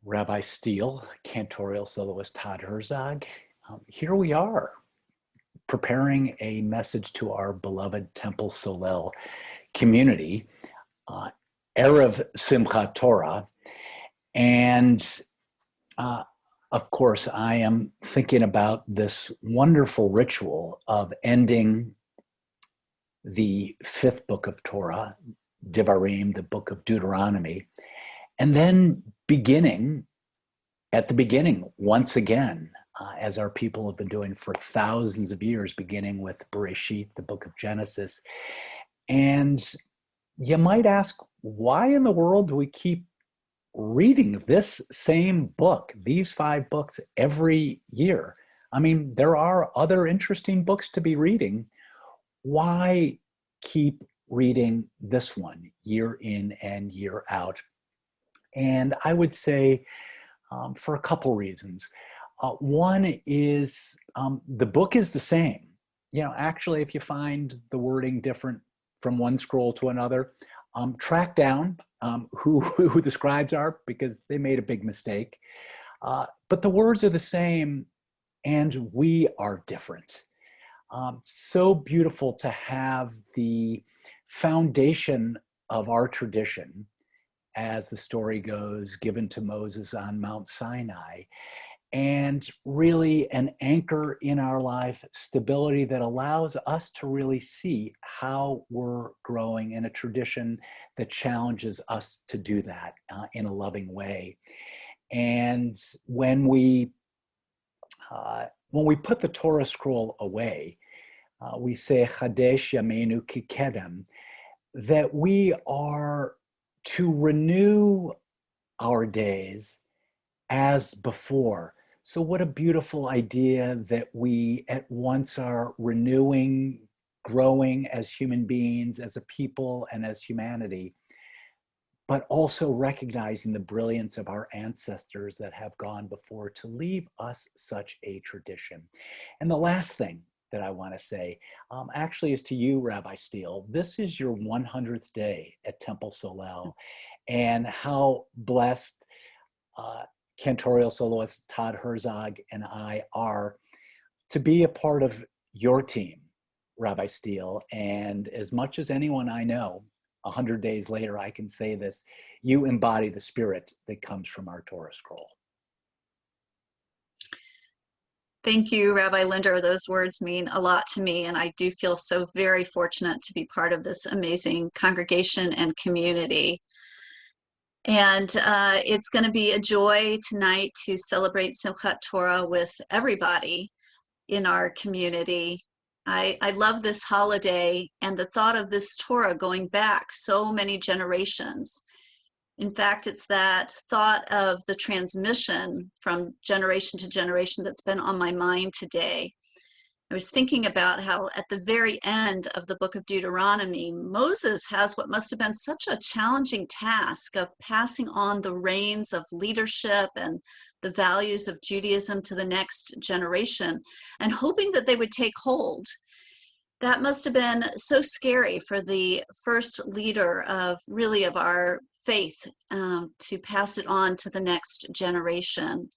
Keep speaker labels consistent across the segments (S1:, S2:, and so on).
S1: Rabbi Steele, cantorial soloist Todd Herzog. Here we are, preparing a message to our beloved Temple Solel community, Erev Simchat Torah. And of course, I am thinking about this wonderful ritual of ending the fifth book of Torah, Devarim, the book of Deuteronomy, and then beginning at the beginning once again, as our people have been doing for thousands of years, beginning with Bereshit, the book of Genesis. And you might ask, why in the world do we keep reading this same book, these 5 books every year? I mean, there are other interesting books to be reading. Why keep reading this one year in and year out? And I would say for a couple reasons. One is the book is the same. You know, actually, if you find the wording different from one scroll to another, track down who the scribes are, because they made a big mistake. But the words are the same, and we are different. So beautiful to have the foundation of our tradition, as the story goes, given to Moses on Mount Sinai, and really an anchor in our life, stability that allows us to really see how we're growing in a tradition that challenges us to do that in a loving way. And when we put the Torah scroll away, we say Chadesh Yameinu Kikedem, that we are to renew our days as before. So what a beautiful idea that we at once are renewing, growing as human beings, as a people, and as humanity, but also recognizing the brilliance of our ancestors that have gone before to leave us such a tradition. And the last thing that I want to say actually is to you, Rabbi Steele. This is your 100th day at Temple Solel, and how blessed cantorial soloist Todd Herzog and I are to be a part of your team, Rabbi Steele. And as much as anyone I know, 100 days later, I can say this: you embody the spirit that comes from our Torah scroll.
S2: Thank you, Rabbi Linder. Those words mean a lot to me, and I do feel so very fortunate to be part of this amazing congregation and community. And it's going to be a joy tonight to celebrate Simchat Torah with everybody in our community. I love this holiday and the thought of this Torah going back so many generations. In fact, it's that thought of the transmission from generation to generation that's been on my mind today. I was thinking about how at the very end of the book of Deuteronomy, Moses has what must have been such a challenging task of passing on the reins of leadership and the values of Judaism to the next generation, and hoping that they would take hold. That must have been so scary for the first leader of our faith to pass it on to the next generation.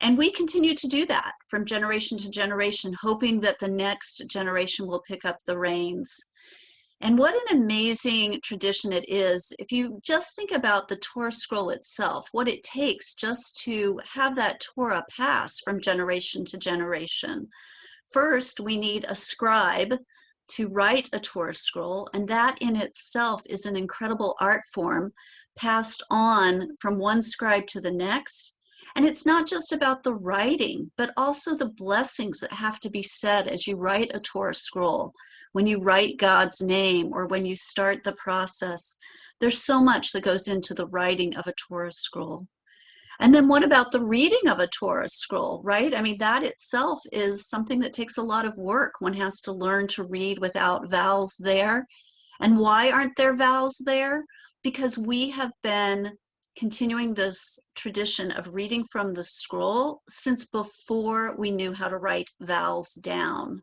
S2: And we continue to do that from generation to generation, hoping that the next generation will pick up the reins. And what an amazing tradition it is. If you just think about the Torah scroll itself, what it takes just to have that Torah pass from generation to generation. First, we need a scribe to write a Torah scroll, and that in itself is an incredible art form passed on from one scribe to the next. And it's not just about the writing, but also the blessings that have to be said as you write a Torah scroll, when you write God's name, or when you start the process. There's so much that goes into the writing of a Torah scroll. And then what about the reading of a Torah scroll, right? I mean, that itself is something that takes a lot of work. One has to learn to read without vowels there. And why aren't there vowels there? Because we have been continuing this tradition of reading from the scroll since before we knew how to write vowels down.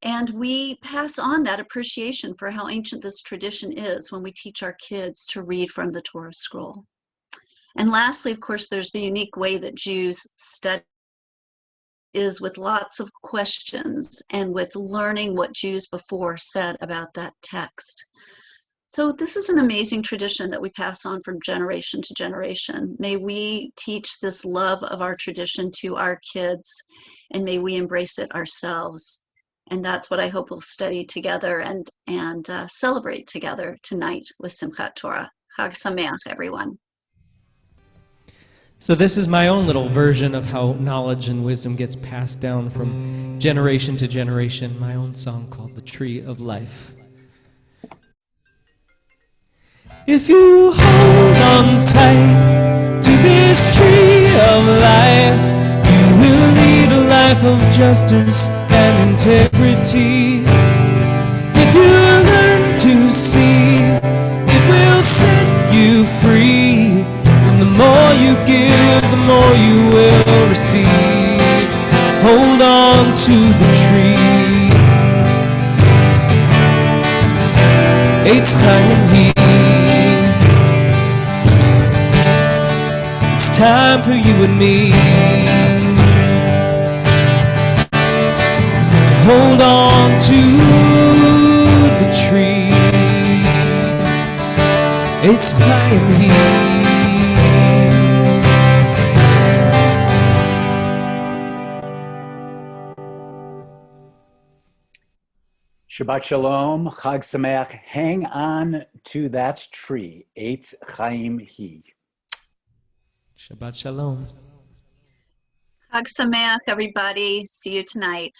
S2: And we pass on that appreciation for how ancient this tradition is when we teach our kids to read from the Torah scroll. And lastly, of course, there's the unique way that Jews study is with lots of questions and with learning what Jews before said about that text. So this is an amazing tradition that we pass on from generation to generation. May we teach this love of our tradition to our kids, and may we embrace it ourselves. And that's what I hope we'll study together and celebrate together tonight with Simchat Torah. Chag Sameach, everyone.
S3: So this is my own little version of how knowledge and wisdom gets passed down from generation to generation. My own song called The Tree of Life. If you hold on tight to this tree of life, you will lead a life of justice and integrity. If you learn to see, it will set you free. And the more you give, the more you will receive. Hold on to the tree. Eitz Chaim. It's time for you and me. Hold on to the tree. It's Chaim.
S1: Shabbat Shalom, Chag Sameach. Hang on to that tree. Eitz Chaim Hi.
S3: Shabbat Shalom.
S2: Chag Sameach, everybody. See you tonight.